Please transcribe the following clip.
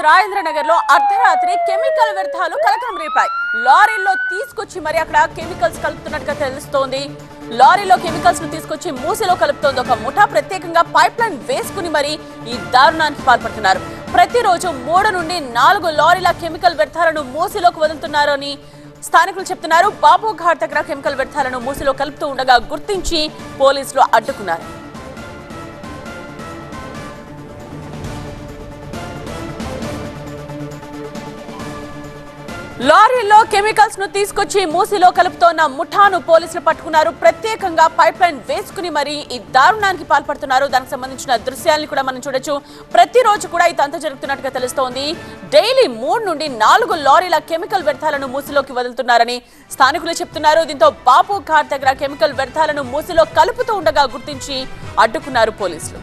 హైదరాబాద్ రాజేంద్ర నగర్ లో అర్ధరాత్రి కెమికల్ వ్యర్థాలు కలకలం రేపాయి. లారీల్లో తీసుకొచ్చి మరి అక్కడ కెమికల్స్ కలుపుతున్నట్టుగా తెలుస్తోంది. లారీలో కెమికల్స్ ను తీసుకొచ్చి మూసిలో కలుపుతోంది ఒక ముఠా. ప్రత్యేకంగా పైప్ లైన్ వేసుకుని మరి ఈ దారుణానికి పాల్పడుతున్నారు. ప్రతిరోజు 3 నుండి 4 లారీల కెమికల్ వ్యర్థాలను మూసిలోకి వదులుతున్నారు అని స్థానికులు చెప్తున్నారు. బాబు ఘాట్ దగ్గర కెమికల్ వ్యర్థాలను మూసిలో కలుపుతూ ఉండగా గుర్తించి పోలీసులు అడ్డుకున్నారు. లారీల్లో కెమికల్స్ ను తీసుకొచ్చి మూసిలో కలుపుతోన్న ముఠాను పోలీసులు పట్టుకున్నారు. ప్రత్యేకంగా పైప్ లైన్ వేసుకుని మరి ఈ దారుణానికి పాల్పడుతున్నారు. దానికి సంబంధించిన దృశ్యాలను కూడా మనం చూడొచ్చు. ప్రతిరోజు కూడా ఈ తంతు జరుగుతున్నట్టుగా తెలుస్తోంది. డైలీ 3 నుండి 4 లారీల కెమికల్ వ్యర్థాలను మూసిలోకి వదులుతున్నారని స్థానికులు చెప్తున్నారు. దీంతో బాపు ఘాట్ దగ్గర కెమికల్ వ్యర్థాలను మూసిలో కలుపుతూ ఉండగా గుర్తించి అడ్డుకున్నారు పోలీసులు.